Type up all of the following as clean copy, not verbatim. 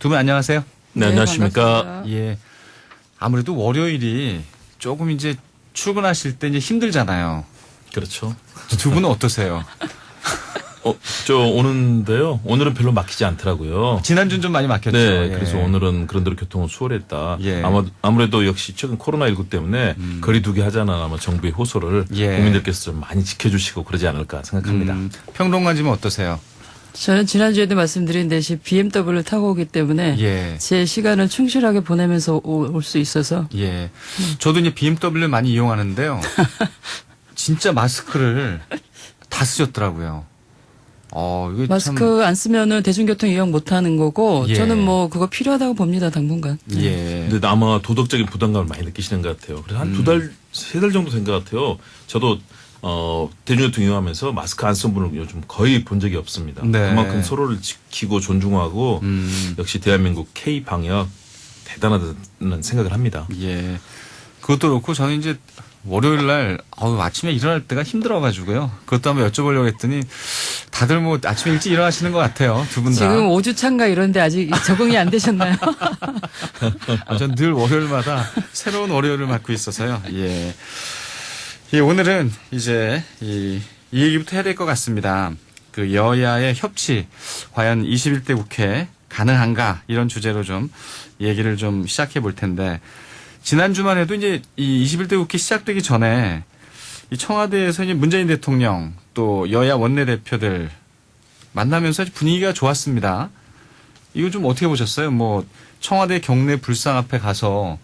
두 분 안녕하세요. 네, 안녕하십니까. 반갑습니다. 예. 아무래도 월요일이 조금 이제 출근하실 때 이제 힘들잖아요. 그렇죠. 두 분은 어떠세요? 저 오는데요. 오늘은 별로 막히지 않더라고요. 지난주는 좀 많이 막혔죠. 네, 예. 그래서 오늘은 그런대로 교통은 수월했다. 예. 아무래도 역시 최근 코로나19 때문에 거리두기 하자는 아마 정부의 호소를 예. 국민들께서 좀 많이 지켜주시고 그러지 않을까 생각합니다. 평론가님은 어떠세요? 저는 지난주에도 말씀드린 듯이 BMW를 타고 오기 때문에 예. 제 시간을 충실하게 보내면서 올 수 있어서 예. 저도 이제 BMW 많이 이용하는데요. 진짜 마스크를 다 쓰셨더라고요. 이게 마스크 안 쓰면은 대중교통 이용 못 하는 거고 예. 저는 뭐 그거 필요하다고 봅니다, 당분간. 참, 예. 근데 아마 도덕적인 부담감을 많이 느끼시는 것 같아요. 그래서 한 2달, 3달 정도 된 것 같아요. 저도 대중교통 이용하면서 마스크 안 쓴 분을 요즘 거의 본 적이 없습니다. 네. 그만큼 서로를 지키고 존중하고 역시 대한민국 K 방역 대단하다는 생각을 합니다. 예. 그것도 그렇고 저는 이제 월요일 날 아침에 일어날 때가 힘들어가지고요. 그것도 한번 여쭤보려고 했더니 다들 뭐 아침에 일찍 일어나시는 것 같아요. 두 분 다. 지금 5주 차인가 이런데 아직 적응이 안 되셨나요? 전 늘 월요일마다 새로운 월요일을 맞고 있어서요. 예. 예, 오늘은 이제 이 얘기부터 해야 될 것 같습니다. 그 여야의 협치, 과연 21대 국회 가능한가 이런 주제로 좀 얘기를 좀 시작해 볼 텐데 지난 주만 해도 이제 이 21대 국회 시작되기 전에 이 청와대에서 이제 문재인 대통령 또 여야 원내대표들 만나면서 분위기가 좋았습니다. 이거 좀 어떻게 보셨어요? 뭐 청와대 경내 불상 앞에 가서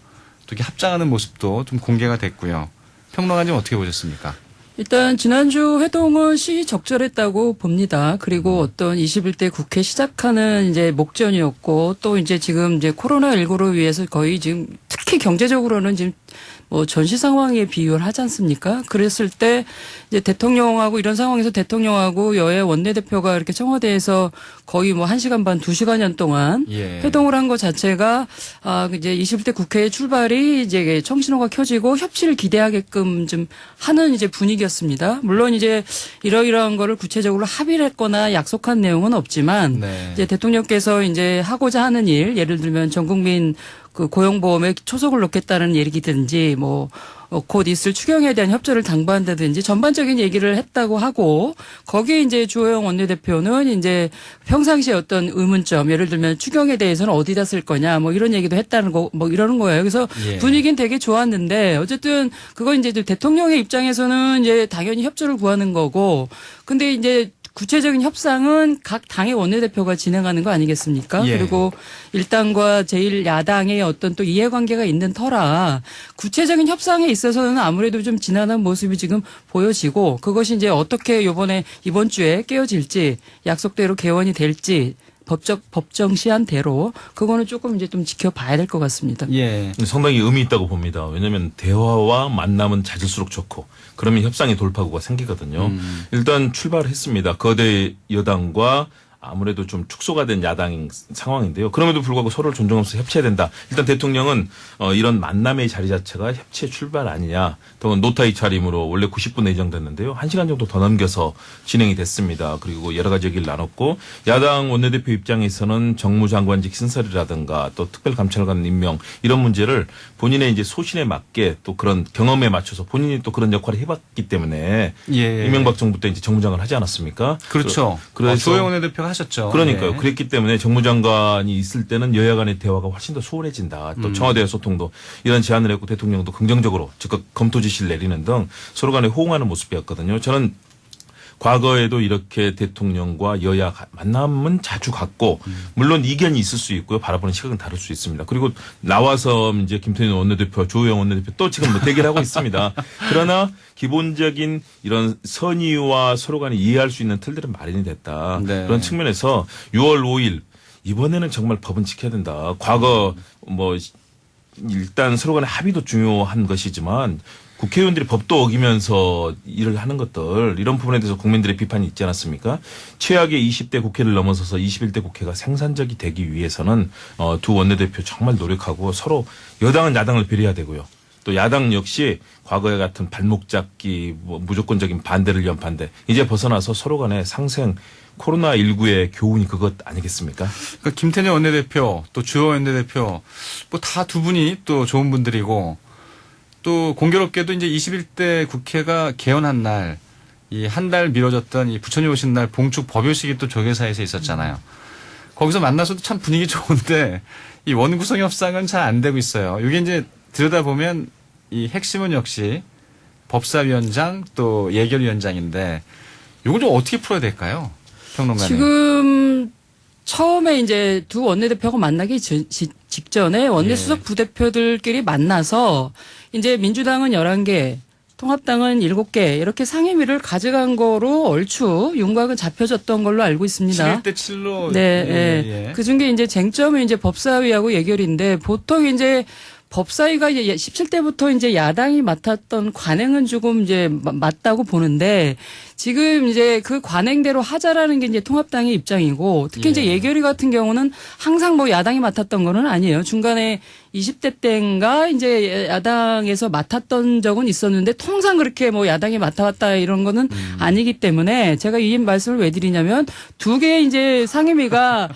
또 이렇게 합장하는 모습도 좀 공개가 됐고요. 평론가님 어떻게 보셨습니까? 일단 지난주 회동은 시적절했다고 봅니다. 그리고 어떤 21대 국회 시작하는 이제 목전이었고 또 이제 지금 이제 코로나19로 위해서 거의 지금 특히 경제적으로는 지금 뭐 전시 상황에 비유를 하지 않습니까? 그랬을 때 이제 대통령하고 이런 상황에서 대통령하고 여야 원내대표가 이렇게 청와대에서 거의 뭐 1시간 반, 2시간 동안 예. 회동을 한 것 자체가 이제 21대 국회의 출발이 이제 청신호가 켜지고 협치를 기대하게끔 좀 하는 이제 분위기였습니다. 물론 이제 이러이러한 거를 구체적으로 합의를 했거나 약속한 내용은 없지만 네. 이제 대통령께서 이제 하고자 하는 일, 예를 들면 전 국민 그 고용보험에 초석을 놓겠다는 얘기든지 뭐 곧 있을 추경에 대한 협조를 당부한다든지 전반적인 얘기를 했다고 하고 거기에 이제 주호영 원내대표는 이제 평상시에 어떤 의문점 예를 들면 추경에 대해서는 어디다 쓸 거냐 뭐 이런 얘기도 했다는 거 뭐 이러는 거예요. 그래서 예. 분위기는 되게 좋았는데 어쨌든 그건 이제 대통령의 입장에서는 이제 당연히 협조를 구하는 거고 근데 이제 구체적인 협상은 각 당의 원내대표가 진행하는 거 아니겠습니까? 예. 그리고 일당과 제1야당의 어떤 또 이해관계가 있는 터라 구체적인 협상에 있어서는 아무래도 좀 지난한 모습이 지금 보여지고 그것이 이제 어떻게 이번 주에 깨어질지 약속대로 개원이 될지 법정 시한대로 그거는 조금 이제 좀 지켜봐야 될 것 같습니다. 예. 상당히 의미 있다고 봅니다. 왜냐하면 대화와 만남은 잦을수록 좋고 그러면 협상의 돌파구가 생기거든요. 일단 출발했습니다. 거대 여당과 아무래도 좀 축소가 된 야당 상황인데요. 그럼에도 불구하고 서로를 존중하면서 협치해야 된다. 일단 대통령은 이런 만남의 자리 자체가 협치의 출발 아니냐. 더군 노타이 차림으로 원래 90분 예정됐는데요. 1시간 정도 더 넘겨서 진행이 됐습니다. 그리고 여러 가지 얘기를 나눴고 야당 원내대표 입장에서는 정무장관직 신설이라든가 또 특별감찰관 임명 이런 문제를 본인의 이제 소신에 맞게 또 그런 경험에 맞춰서 본인이 또 그런 역할을 해봤기 때문에 예. 이명박 정부 때 이제 정무장관 하지 않았습니까? 그렇죠. 그래서 주호영 원내대표가 하셨죠. 그러니까요. 예. 그랬기 때문에 정무장관이 있을 때는 여야 간의 대화가 훨씬 더 수월해진다. 또 청와대의 소통도 이런 제안을 했고 대통령도 긍정적으로 즉각 검토 지시를 내리는 등 서로 간에 호응하는 모습이었거든요. 저는 과거에도 이렇게 대통령과 여야 만남은 자주 갖고 물론 이견이 있을 수 있고요. 바라보는 시각은 다를 수 있습니다. 그리고 나와서 이제 김태년 원내대표, 조호영 원내대표 또 지금 뭐 대결하고 있습니다. 그러나 기본적인 이런 선의와 서로 간에 이해할 수 있는 틀들은 마련이 됐다. 네. 그런 측면에서 6월 5일 이번에는 정말 법은 지켜야 된다. 과거 뭐 일단 서로 간의 합의도 중요한 것이지만 국회의원들이 법도 어기면서 일을 하는 것들 이런 부분에 대해서 국민들의 비판이 있지 않았습니까? 최악의 20대 국회를 넘어서서 21대 국회가 생산적이 되기 위해서는 두 원내대표 정말 노력하고 서로 여당은 야당을 배려해야 되고요. 또 야당 역시 과거에 같은 발목 잡기, 뭐 무조건적인 반대를 위한 반대. 이제 벗어나서 서로 간의 상생 코로나19의 교훈이 그것 아니겠습니까? 그 김태년 원내대표 또 주호 원내대표 뭐 다 두 분이 또 좋은 분들이고 또 공교롭게도 이제 21대 국회가 개원한 날 이 한 달 미뤄졌던 이 부처님 오신 날 봉축 법요식이 또 조계사에서 있었잖아요. 거기서 만나서도 참 분위기 좋은데 이 원구성 협상은 잘 안 되고 있어요. 이게 이제 들여다보면 이 핵심은 역시 법사위원장 또 예결위원장인데 이걸 좀 어떻게 풀어야 될까요? 평론가님. 지금 처음에 이제 두 원내대표가 만나기 직전에 원내수석 예. 부대표들끼리 만나서 이제 민주당은 11개, 통합당은 7개 이렇게 상임위를 가져간 거로 얼추 윤곽은 잡혀졌던 걸로 알고 있습니다. 11대 7로. 네, 예. 그 중에 이제 쟁점은 이제 법사위하고 예결인데 보통 이제 법사위가 이제 17대부터 이제 야당이 맡았던 관행은 조금 이제 맞다고 보는데 지금 이제 그 관행대로 하자라는 게 이제 통합당의 입장이고 특히 이제 예. 예결위 같은 경우는 항상 뭐 야당이 맡았던 거는 아니에요. 중간에 20대 때인가 이제 야당에서 맡았던 적은 있었는데 통상 그렇게 뭐 야당이 맡아왔다 이런 거는 아니기 때문에 제가 이 말씀을 왜 드리냐면 두 개의 이제 상임위가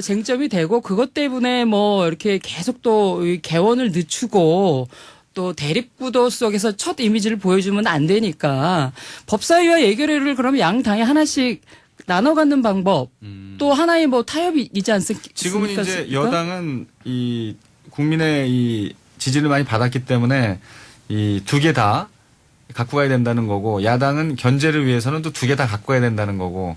쟁점이 되고 그것 때문에 뭐 이렇게 계속 또 개원을 늦추고 또 대립구도 속에서 첫 이미지를 보여주면 안 되니까 법사위와 예결위를 그러면 양 당에 하나씩 나눠 갖는 방법 또 하나의 뭐 타협이지 않습니까? 지금은 이제 여당은 이 국민의 이 지지를 많이 받았기 때문에 이 두 개 다 갖고 가야 된다는 거고 야당은 견제를 위해서는 또 두 개 다 갖고 가야 된다는 거고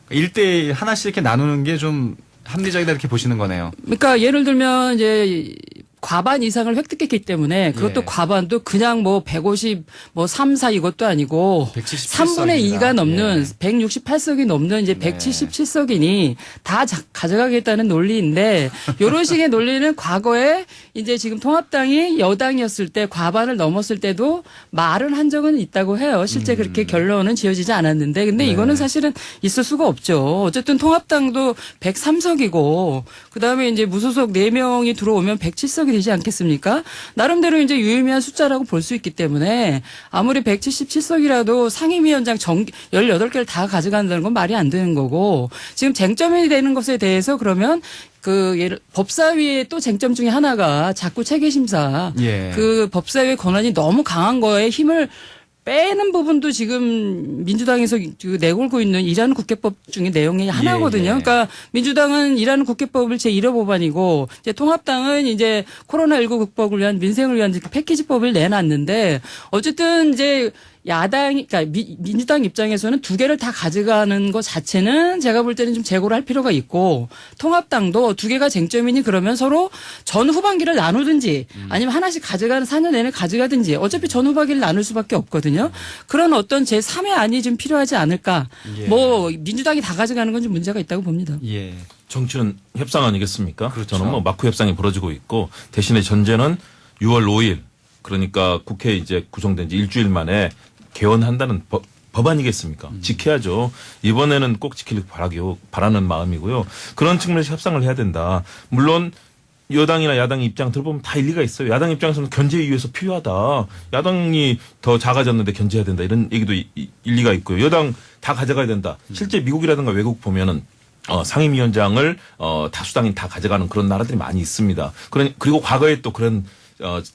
1대1 하나씩 이렇게 나누는 게 좀 합리적이다 이렇게 보시는 거네요. 그러니까 예를 들면 이제 과반 이상을 획득했기 때문에 그것도 예. 과반도 그냥 뭐 150, 뭐 3, 4 이것도 아니고 177 3분의 2가 석입니다. 넘는 예. 168석이 넘는 이제 네. 177석이니 다 가져가겠다는 논리인데 이런 식의 논리는 과거에 이제 지금 통합당이 여당이었을 때 과반을 넘었을 때도 말은 한 적은 있다고 해요. 실제 그렇게 결론은 지어지지 않았는데 근데 네. 이거는 사실은 있을 수가 없죠. 어쨌든 통합당도 103석이고 그다음에 이제 무소속 4명이 들어오면 107석이 되지 않겠습니까? 나름대로 이제 유의미한 숫자라고 볼 수 있기 때문에 아무리 177석이라도 상임위원장 18개를 다 가져간다는 건 말이 안 되는 거고 지금 쟁점이 되는 것에 대해서 그러면 법사위의 또 쟁점 중에 하나가 자꾸 체계심사 예. 그 법사위의 권한이 너무 강한 거에 힘을 빼는 부분도 지금 민주당에서 내걸고 있는 일하는 국회법 중에 내용이 하나거든요. 예. 그러니까 민주당은 일하는 국회법을 제1호법안이고 이제 통합당은 이제 코로나19 극복을 위한 민생을 위한 패키지법을 내놨는데 어쨌든 이제 야당이, 그러니까 민주당 입장에서는 두 개를 다 가져가는 것 자체는 제가 볼 때는 좀 재고를 할 필요가 있고 통합당도 두 개가 쟁점이니 그러면 서로 전 후반기를 나누든지 아니면 하나씩 가져가는 4년 내내 가져가든지 어차피 전 후반기를 나눌 수밖에 없거든요. 그런 어떤 제3의 안이 좀 필요하지 않을까. 예. 뭐 민주당이 다 가져가는 건 좀 문제가 있다고 봅니다. 예. 정치는 협상 아니겠습니까? 그렇죠. 저는 뭐 마크 협상이 벌어지고 있고 대신에 전제는 6월 5일 그러니까 국회 이제 구성된 지 일주일 만에 개원한다는 법 아니겠습니까? 지켜야죠. 이번에는 꼭 지키길 바라는 마음이고요. 그런 측면에서 협상을 해야 된다. 물론 여당이나 야당의 입장 들어보면 다 일리가 있어요. 야당 입장에서는 견제에 위해서 필요하다. 야당이 더 작아졌는데 견제해야 된다. 이런 얘기도 일리가 있고요. 여당 다 가져가야 된다. 실제 미국이라든가 외국 보면은 상임위원장을 다수당이 다 가져가는 그런 나라들이 많이 있습니다. 그리고 과거에 또 그런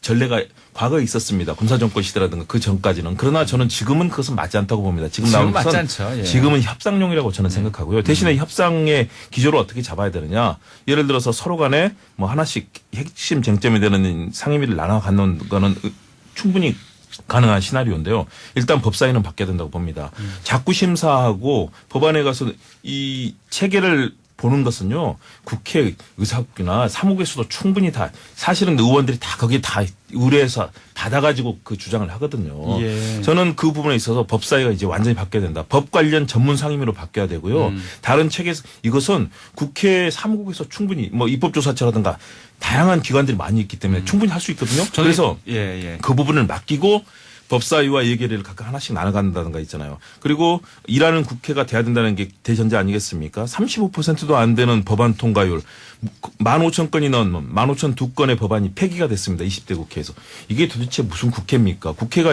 전례가 과거에 있었습니다. 군사정권 시대라든가 그 전까지는. 그러나 저는 지금은 그것은 맞지 않다고 봅니다. 지금 나오는 맞지 것은 않죠. 예. 지금은 협상용이라고 저는 생각하고요. 대신에 협상의 기조를 어떻게 잡아야 되느냐. 예를 들어서 서로 간에 뭐 하나씩 핵심 쟁점이 되는 상임위를 나눠 갖는 거는 충분히 가능한 시나리오인데요. 일단 법사위는 바뀌어야 된다고 봅니다. 자꾸 심사하고 법안에 가서 이 체계를 보는 것은요. 국회 의사국이나 사무국에서도 충분히 다 사실은 의원들이 다 거기에 다 의뢰해서 받아가지고 그 주장을 하거든요. 예. 저는 그 부분에 있어서 법사위가 이제 완전히 바뀌어야 된다. 법 관련 전문 상임위로 바뀌어야 되고요. 다른 책에서 이것은 국회 사무국에서 충분히 뭐 입법조사처라든가 다양한 기관들이 많이 있기 때문에 충분히 할 수 있거든요. 그래서 예. 그 부분을 맡기고 법사위와 예결위를 각각 하나씩 나눠간다든가 있잖아요. 그리고 일하는 국회가 돼야 된다는 게 대전제 아니겠습니까? 35%도 안 되는 법안 통과율 15,000건이 넘는 15,002건의 법안이 폐기가 됐습니다. 20대 국회에서. 이게 도대체 무슨 국회입니까? 국회가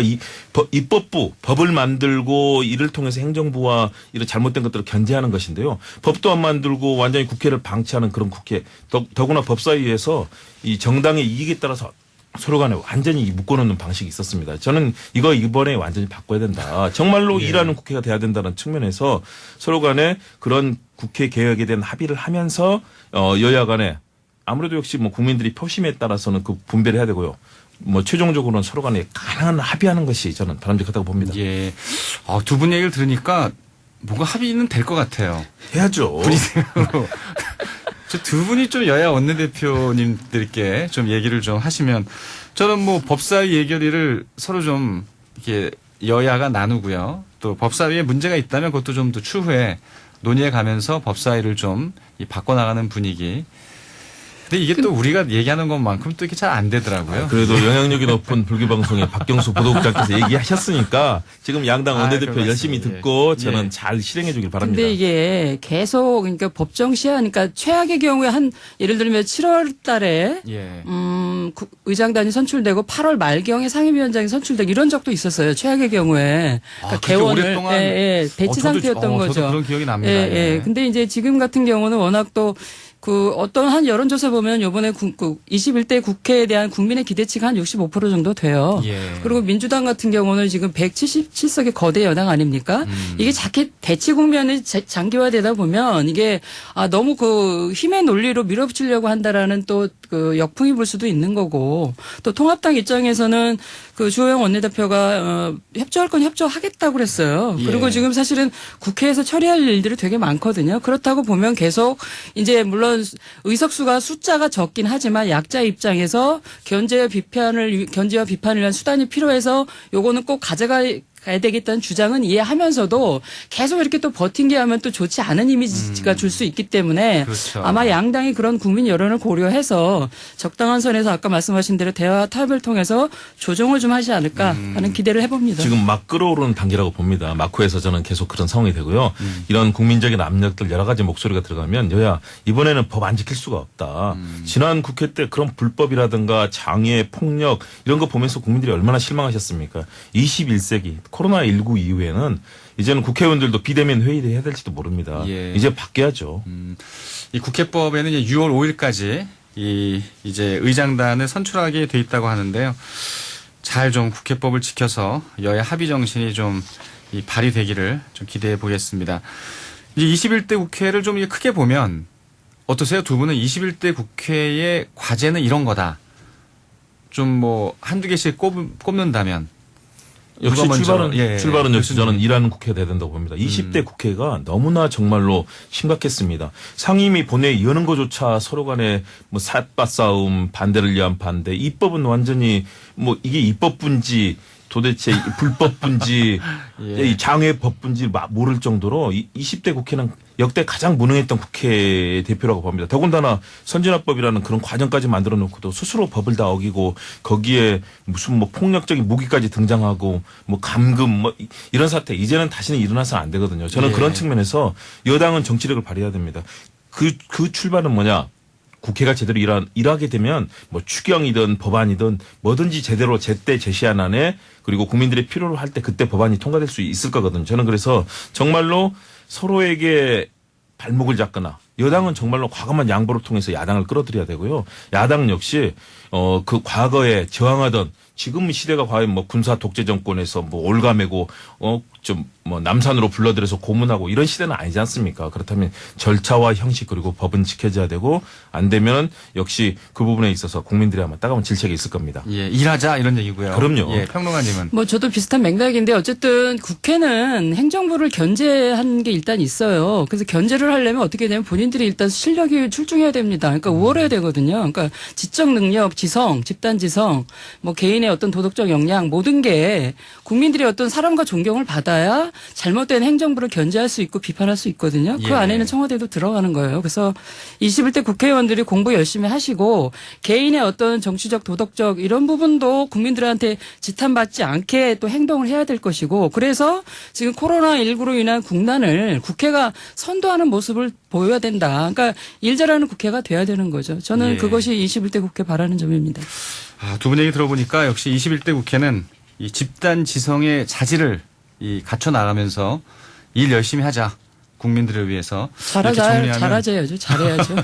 입법부, 법을 만들고 이를 통해서 행정부와 이런 잘못된 것들을 견제하는 것인데요. 법도 안 만들고 완전히 국회를 방치하는 그런 국회. 더구나 법사위에서 이 정당의 이익에 따라서 서로 간에 완전히 묶어놓는 방식이 있었습니다. 저는 이거 이번에 완전히 바꿔야 된다. 정말로 일하는 국회가 돼야 된다는 측면에서 서로 간에 그런 국회 개혁에 대한 합의를 하면서 여야 간에 아무래도 역시 뭐 국민들이 표심에 따라서는 그 분배를 해야 되고요. 뭐 최종적으로는 서로 간에 가능한 합의하는 것이 저는 바람직하다고 봅니다. 예. 두 분 얘기를 들으니까 뭔가 합의는 될 것 같아요. 해야죠. 분위기로. 저 두 분이 좀 여야 원내대표님들께 좀 얘기를 좀 하시면 저는 뭐 법사위 예결위를 서로 좀 이렇게 여야가 나누고요. 또 법사위에 문제가 있다면 그것도 좀 더 추후에 논의해 가면서 법사위를 좀 바꿔나가는 분위기. 근데 이게 또 우리가 얘기하는 것만큼 또 이게 잘 안 되더라고요. 그래도 영향력이 높은 불교방송의 박경수 보도국장께서 얘기하셨으니까 지금 양당 원내대표 그건 열심히 맞습니다. 듣고 예. 저는 잘 실행해 주길 바랍니다. 근데 이게 계속 그러니까 법정 시하니까 최악의 경우에 한 예를 들면 7월 달에 예. 의장단이 선출되고 8월 말경에 상임위원장이 선출되고 이런 적도 있었어요. 최악의 경우에. 그러니까 그렇게 오랫동안 배치 저도 상태였던 거죠. 저도 그런 기억이 납니다. 예, 예. 근데 이제 지금 같은 경우는 워낙 또 어떤 한 여론조사 보면 요번에 21대 국회에 대한 국민의 기대치가 한 65% 정도 돼요. 예. 그리고 민주당 같은 경우는 지금 177석의 거대 여당 아닙니까? 이게 자칫 대치 국면이 장기화되다 보면 이게 너무 그 힘의 논리로 밀어붙이려고 한다라는 또 그 역풍이 불 수도 있는 거고 또 통합당 입장에서는 그 주호영 원내대표가 협조할 건 협조하겠다고 그랬어요. 예. 그리고 지금 사실은 국회에서 처리할 일들이 되게 많거든요. 그렇다고 보면 계속 이제 물론 의석수가 숫자가 적긴 하지만 약자 입장에서 견제와 비판을 위한 수단이 필요해서 요거는 꼭 가야 되겠다는 주장은 이해하면서도 계속 이렇게 또 버틴게 하면 또 좋지 않은 이미지가 줄 수 있기 때문에 그렇죠. 아마 양당이 그런 국민 여론을 고려해서 적당한 선에서 아까 말씀하신 대로 대화 타협을 통해서 조정을 좀 하지 않을까 하는 기대를 해봅니다. 지금 막 끌어오르는 단계라고 봅니다. 막후에서 저는 계속 그런 상황이 되고요. 이런 국민적인 압력들 여러 가지 목소리가 들어가면 여야 이번에는 법 안 지킬 수가 없다. 지난 국회 때 그런 불법이라든가 장애, 폭력 이런 거 보면서 국민들이 얼마나 실망하셨습니까? 21세기 코로나19 이후에는 이제는 국회의원들도 비대면 회의를 해야 될지도 모릅니다. 예. 이제 바뀌어야죠. 이 국회법에는 이제 6월 5일까지 이제 의장단을 선출하게 돼 있다고 하는데요. 잘 좀 국회법을 지켜서 여야 합의 정신이 좀 발휘되기를 좀 기대해 보겠습니다. 이제 21대 국회를 좀 크게 보면 어떠세요? 두 분은 21대 국회의 과제는 이런 거다. 좀 뭐 한두 개씩 꼽는다면. 역시 누가 먼저, 출발은 역시 교수님. 저는 일하는 국회가 돼야 된다고 봅니다. 20대 국회가 너무나 정말로 심각했습니다. 상임위 본회의 여는 것조차 서로 간에 뭐 삿바 싸움, 반대를 위한 반대, 입법은 완전히 뭐 이게 입법분지 도대체 불법분지 예. 이 장외법분지 모를 정도로 20대 국회는 역대 가장 무능했던 국회 대표라고 봅니다. 더군다나 선진화법이라는 그런 과정까지 만들어 놓고도 스스로 법을 다 어기고 거기에 무슨 뭐 폭력적인 무기까지 등장하고 뭐 감금 뭐 이런 사태 이제는 다시는 일어나서는 안 되거든요. 저는 예. 그런 측면에서 여당은 정치력을 발휘해야 됩니다. 그 출발은 뭐냐? 국회가 제대로 일하게 되면 뭐 추경이든 법안이든 뭐든지 제대로 제때 제시한 안에 그리고 국민들이 필요로 할 때 그때 법안이 통과될 수 있을 거거든요. 저는 그래서 정말로 서로에게 발목을 잡거나 여당은 정말로 과감한 양보를 통해서 야당을 끌어들여야 되고요. 야당 역시 그 과거에 저항하던 지금 시대가 과연 뭐 군사 독재 정권에서 뭐 올가매고 좀 뭐 남산으로 불러들여서 고문하고 이런 시대는 아니지 않습니까? 그렇다면 절차와 형식 그리고 법은 지켜져야 되고 안 되면 역시 그 부분에 있어서 국민들이 아마 따가운 질책이 있을 겁니다. 예, 일하자 이런 얘기고요. 그럼요. 예, 평론가님은. 뭐 저도 비슷한 맥락인데 어쨌든 국회는 행정부를 견제하는 게 일단 있어요. 그래서 견제를 하려면 어떻게 되면 본인 국민들이 일단 실력이 출중해야 됩니다. 그러니까 우월해야 되거든요. 그러니까 지적 능력, 지성, 집단 지성, 뭐 개인의 어떤 도덕적 역량 모든 게 국민들이 어떤 사랑과 존경을 받아야 잘못된 행정부를 견제할 수 있고 비판할 수 있거든요. 그 예. 안에는 청와대도 들어가는 거예요. 그래서 21대 국회의원들이 공부 열심히 하시고 개인의 어떤 정치적 도덕적 이런 부분도 국민들한테 지탄받지 않게 또 행동을 해야 될 것이고 그래서 지금 코로나19로 인한 국난을 국회가 선도하는 모습을 보여야 된다. 그러니까 일 잘하는 국회가 돼야 되는 거죠. 저는 예. 그것이 21대 국회 바라는 점입니다. 두 분 얘기 들어보니까 역시 21대 국회는 이 집단 지성의 자질을 갖춰 나가면서 일 열심히 하자. 국민들을 위해서. 이렇게 정리하면 잘하자야죠. 잘해야죠.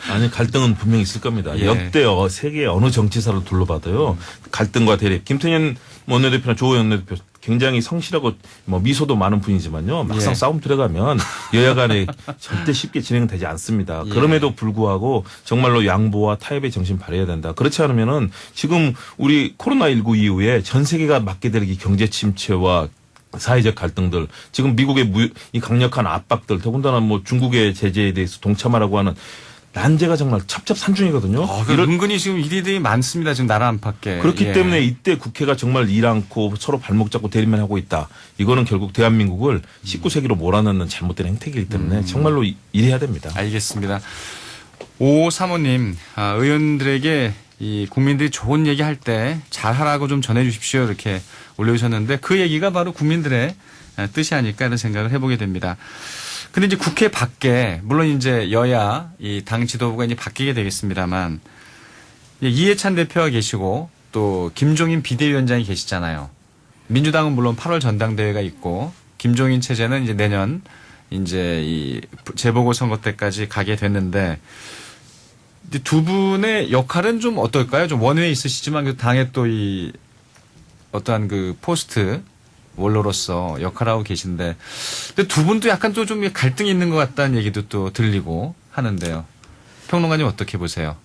아니 갈등은 분명히 있을 겁니다. 예. 역대 세계 어느 정치사를 둘러봐도요 갈등과 대립. 김태년 원내대표나 조호영 원내대표 굉장히 성실하고 뭐 미소도 많은 분이지만요 막상 예. 싸움 들어가면 여야 간에 절대 쉽게 진행되지 않습니다. 예. 그럼에도 불구하고 정말로 양보와 타협의 정신 발휘해야 된다. 그렇지 않으면은 지금 우리 코로나19 이후에 전 세계가 맞게 될 이 경제 침체와 사회적 갈등들, 지금 미국의 이 강력한 압박들, 더군다나 뭐 중국의 제재에 대해서 동참하라고 하는 난제가 정말 첩첩산중이거든요. 은근히 지금 일들이 많습니다. 지금 나라 안팎에. 그렇기 예. 때문에 이때 국회가 정말 일 않고 서로 발목 잡고 대립만 하고 있다. 이거는 결국 대한민국을 19세기로 몰아넣는 잘못된 행태이기 때문에 정말로 일해야 됩니다. 알겠습니다. 5535님, 의원들에게 이 국민들이 좋은 얘기 할 때 잘하라고 좀 전해주십시오. 이렇게 올려주셨는데 그 얘기가 바로 국민들의 뜻이 아닐까 이런 생각을 해보게 됩니다. 근데 이제 국회 밖에 물론 이제 여야 이 당 지도부가 이제 바뀌게 되겠습니다만 이해찬 대표가 계시고 또 김종인 비대위원장이 계시잖아요. 민주당은 물론 8월 전당대회가 있고 김종인 체제는 이제 내년 이제 이 재보궐선거 때까지 가게 됐는데 두 분의 역할은 좀 어떨까요? 좀 원외에 있으시지만 그 당에 또 이 어떠한 그 포스트 원로로서 역할하고 계신데 근데 두 분도 약간 또 좀 갈등이 있는 것 같다는 얘기도 또 들리고 하는데요. 평론가님 어떻게 보세요?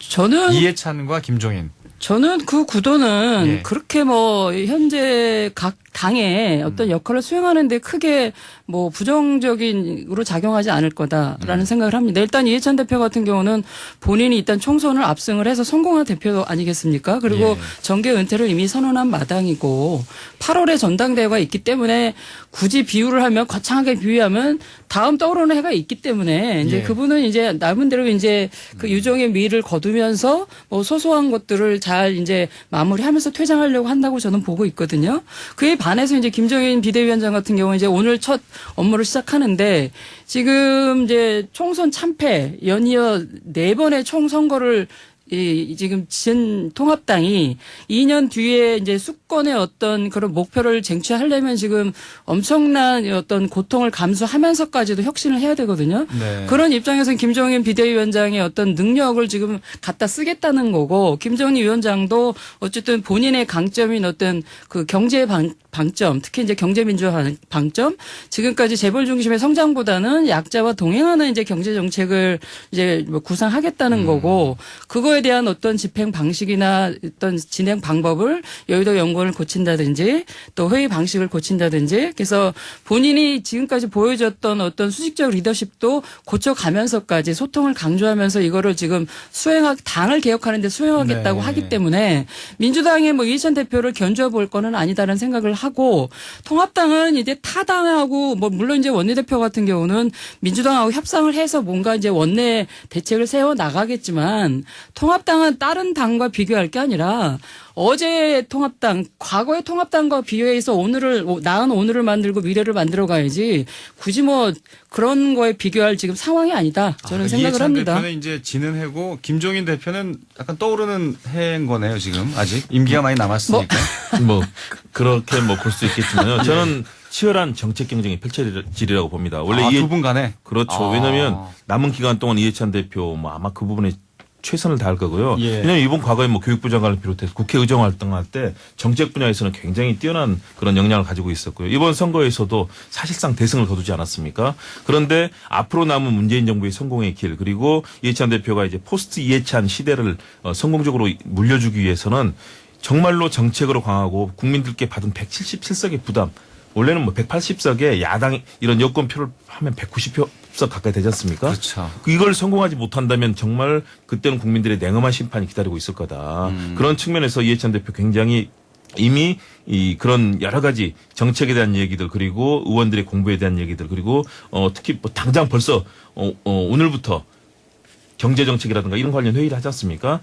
이해찬과 김종인. 저는 그 구도는 예. 그렇게 뭐 현재 각 당의 어떤 역할을 수행하는데 크게 뭐 부정적인으로 작용하지 않을 거다라는 생각을 합니다. 일단 이해찬 대표 같은 경우는 본인이 일단 총선을 압승을 해서 성공한 대표 아니겠습니까? 그리고 예. 정계 은퇴를 이미 선언한 마당이고 8월에 전당대회가 있기 때문에 굳이 비유를 하면 거창하게 비유하면 다음 떠오르는 해가 있기 때문에 이제 예. 그분은 이제 남은 대로 이제 그 유종의 미를 거두면서 뭐 소소한 것들을 잘 이제 마무리하면서 퇴장하려고 한다고 저는 보고 있거든요. 그에 반해서 이제 김종인 비대위원장 같은 경우는 이제 오늘 첫 업무를 시작하는데 지금 이제 총선 참패 연이어 4번의 총선거를 지금 진 통합당이 2년 뒤에 이제 수권의 어떤 그런 목표를 쟁취하려면 지금 엄청난 어떤 고통을 감수하면서까지도 혁신을 해야 되거든요. 네. 그런 입장에서는 김종인 비대위원장의 어떤 능력을 지금 갖다 쓰겠다는 거고 김정인 위원장도 어쨌든 본인의 강점인 어떤 그 경제 방점, 특히 이제 경제민주화 방점, 지금까지 재벌 중심의 성장보다는 약자와 동행하는 이제 경제 정책을 이제 뭐 구상하겠다는 거고 그거에 대한 어떤 집행 방식이나 어떤 진행 방법을 여의도 연구원을 고친다든지 또 회의 방식을 고친다든지 그래서 본인이 지금까지 보여줬던 어떤 수직적 리더십도 고쳐가면서까지 소통을 강조하면서 이거를 지금 당을 개혁하는데 수행하겠다고 네. 하기 때문에 민주당의 뭐 이해찬 대표를 견주어 볼 거는 아니다라는 생각을 하고 통합당은 이제 타당하고 뭐 물론 이제 원내대표 같은 경우는 민주당하고 협상을 해서 뭔가 이제 원내 대책을 세워 나가겠지만 통합당은 다른 당과 비교할 게 아니라 어제 통합당, 과거의 통합당과 비교해서 나은 오늘을 만들고 미래를 만들어 가야지 굳이 뭐 그런 거에 비교할 지금 상황이 아니다. 저는 생각을 이해찬 합니다. 대표는 이제 지는 해고 김종인 대표는 약간 떠오르는 해인 거네요, 지금. 아직 임기가 많이 남았으니까. 뭐 그렇게 뭐 볼 수 있겠지만요. 저는 치열한 정책 경쟁이 펼쳐지리라고 봅니다. 원래 두 분 간에? 그렇죠. 왜냐하면 남은 기간 동안 이해찬 대표 뭐 아마 그 부분에 최선을 다할 거고요. 예. 왜냐하면 이번 과거에 뭐 교육부 장관을 비롯해서 국회 의정 활동할 때 정책 분야에서는 굉장히 뛰어난 그런 역량을 가지고 있었고요. 이번 선거에서도 사실상 대승을 거두지 않았습니까? 그런데 앞으로 남은 문재인 정부의 성공의 길 그리고 이해찬 대표가 이제 포스트 이해찬 시대를 성공적으로 물려주기 위해서는 정말로 정책으로 강하고 국민들께 받은 177석의 부담 원래는 뭐 180석에 야당 이런 여권표를 하면 190석 가까이 되지 않습니까? 그렇죠. 이걸 성공하지 못한다면 정말 그때는 국민들의 냉엄한 심판이 기다리고 있을 거다. 그런 측면에서 이해찬 대표 굉장히 이미 그런 여러 가지 정책에 대한 얘기들 그리고 의원들의 공부에 대한 얘기들 그리고 특히 뭐 당장 벌써 오늘부터 경제 정책이라든가 이런 관련 회의를 하지 않습니까?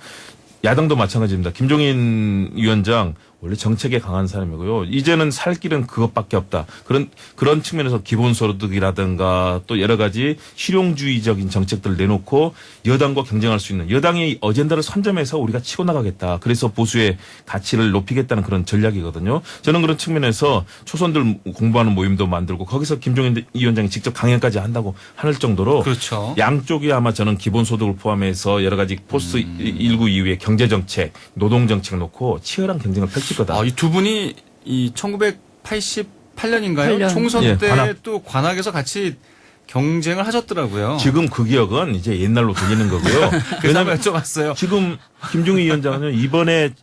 야당도 마찬가지입니다. 김종인 위원장 원래 정책에 강한 사람이고요. 이제는 살 길은 그것밖에 없다. 그런 측면에서 기본소득이라든가 또 여러 가지 실용주의적인 정책들을 내놓고 여당과 경쟁할 수 있는 여당의 어젠다를 선점해서 우리가 치고 나가겠다. 그래서 보수의 가치를 높이겠다는 그런 전략이거든요. 저는 그런 측면에서 초선들 공부하는 모임도 만들고 거기서 김종인 위원장이 직접 강연까지 한다고 할 정도로 그렇죠. 양쪽이 아마 저는 기본소득을 포함해서 여러 가지 포스트 19 이후에 경제정책, 노동정책을 놓고 치열한 경쟁을 펼칠 거다. 이 두 분이 이 1988년인가요? 8년. 총선 예, 때 관악. 또 관악에서 같이 경쟁을 하셨더라고요. 지금 그 기억은 이제 옛날로 돌리는 거고요. 그래서 왜냐하면 여쭤봤어요. 지금 김종인 위원장은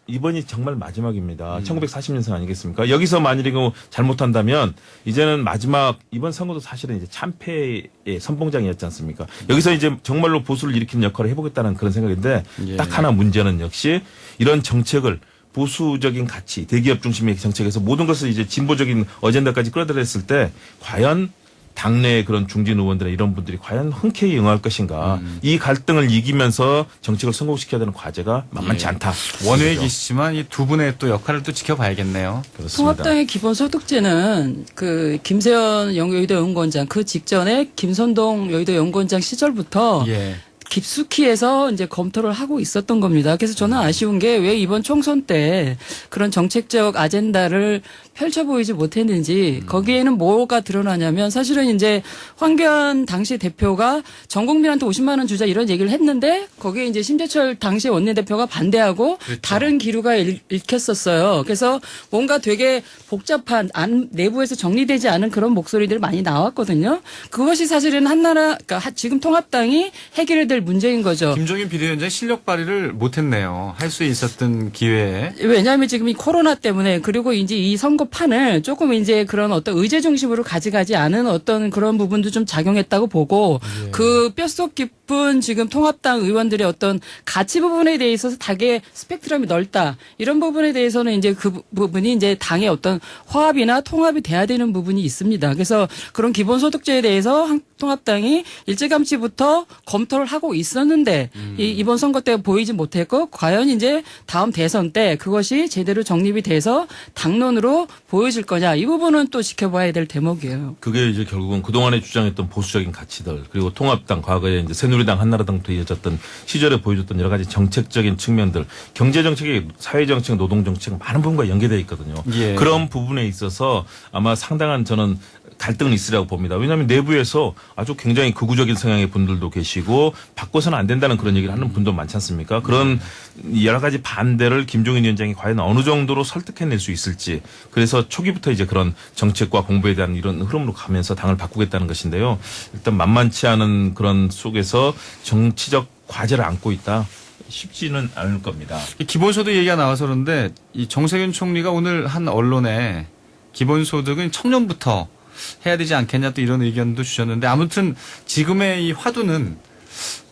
이번이 정말 마지막입니다. 1940년생 아니겠습니까? 여기서 만일에 잘못한다면 이제는 마지막 이번 선거도 사실은 이제 참패의 선봉장이었지 않습니까? 여기서 이제 정말로 보수를 일으키는 역할을 해보겠다는 그런 생각인데 예. 딱 하나 문제는 역시 이런 정책을 보수적인 가치, 대기업 중심의 정책에서 모든 것을 이제 진보적인 어젠다까지 끌어들였을 때 과연 당내의 그런 중진 의원들의 이런 분들이 과연 흔쾌히 응할 것인가. 이 갈등을 이기면서 정책을 성공시켜야 되는 과제가 만만치 예. 않다. 원외에 그렇죠. 계시지만 이 두 분의 또 역할을 또 지켜봐야겠네요. 그렇습니다. 통합당의 기본소득제는 그 김세연 여의도 연구원장 그 직전에 김선동 여의도 연구원장 시절부터 예. 깊숙이 해서 이제 검토를 하고 있었던 겁니다. 그래서 저는 아쉬운 게 왜 이번 총선 때 그런 정책적 아젠다를 펼쳐 보이지 못했는지 거기에는 뭐가 드러나냐면 사실은 이제 황교안 당시 대표가 전 국민한테 50만 원 주자 이런 얘기를 했는데 거기에 이제 심재철 당시 원내대표가 반대하고 그렇죠. 다른 기류가 읽혔었어요. 그래서 뭔가 되게 복잡한 내부에서 정리되지 않은 그런 목소리들이 많이 나왔거든요. 그것이 사실은 한나라 그러니까 지금 통합당이 해결해야 될 문제인 거죠. 김종인 비대위원장이 실력 발휘를 못했네요. 할 수 있었던 기회에. 왜냐하면 지금 이 코로나 때문에 그리고 이제 이 선거판을 조금 이제 그런 어떤 의제 중심으로 가져가지 않은 어떤 그런 부분도 좀 작용했다고 보고 그 뼛속 깊은 지금 통합당 의원들의 어떤 가치 부분에 대해서 되게 스펙트럼이 넓다. 이런 부분에 대해서는 이제 그 부분이 이제 당의 어떤 화합이나 통합이 돼야 되는 부분이 있습니다. 그래서 그런 기본소득제에 대해서 통합당이 일찌감치부터 검토를 하고 있었는데 이번 선거 때 보이지 못했고 과연 이제 다음 대선 때 그것이 제대로 정립이 돼서 당론으로 보여질 거냐 이 부분은 또 지켜봐야 될 대목이에요. 그게 이제 결국은 그동안에 주장했던 보수적인 가치들 그리고 통합당 과거에 이제 새누리당 한나라당부터 이어졌던 시절에 보여줬던 여러 가지 정책적인 측면들 경제 정책이 사회 정책 노동 정책 많은 부분과 연계되어 있거든요. 예. 그런 부분에 있어서 아마 상당한 저는 갈등은 있으리라고 봅니다. 왜냐하면 내부에서 아주 굉장히 극우적인 성향의 분들도 계시고 바꿔서는 안 된다는 그런 얘기를 하는 분도 많지 않습니까? 그런 여러 가지 반대를 김종인 위원장이 과연 어느 정도로 설득해낼 수 있을지 그래서 초기부터 이제 그런 정책과 공부에 대한 이런 흐름으로 가면서 당을 바꾸겠다는 것인데요. 일단 만만치 않은 그런 속에서 정치적 과제를 안고 있다. 쉽지는 않을 겁니다. 이 기본소득 얘기가 나와서 그런데 이 정세균 총리가 오늘 한 언론에 기본소득은 청년부터 해야 되지 않겠냐 또 이런 의견도 주셨는데 아무튼 지금의 이 화두는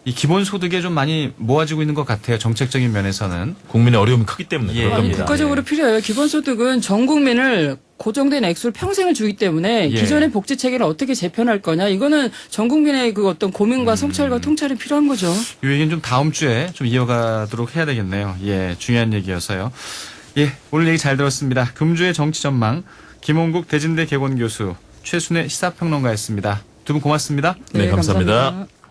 이 기본소득에 좀 많이 모아지고 있는 것 같아요. 정책적인 면에서는. 국민의 어려움이 크기 때문에 예. 그런 아니, 겁니다. 국가적으로 예. 필요해요. 기본소득은 전 국민을 고정된 액수를 평생을 주기 때문에 예. 기존의 복지 체계를 어떻게 재편할 거냐 이거는 전 국민의 그 어떤 고민과 성찰과 통찰이 필요한 거죠. 이 얘기는 좀 다음 주에 좀 이어가도록 해야 되겠네요. 예, 중요한 얘기여서요. 예, 오늘 얘기 잘 들었습니다. 금주의 정치전망 김홍국 대진대 개건교수 최순애 시사평론가였습니다. 두 분 고맙습니다. 네, 감사합니다.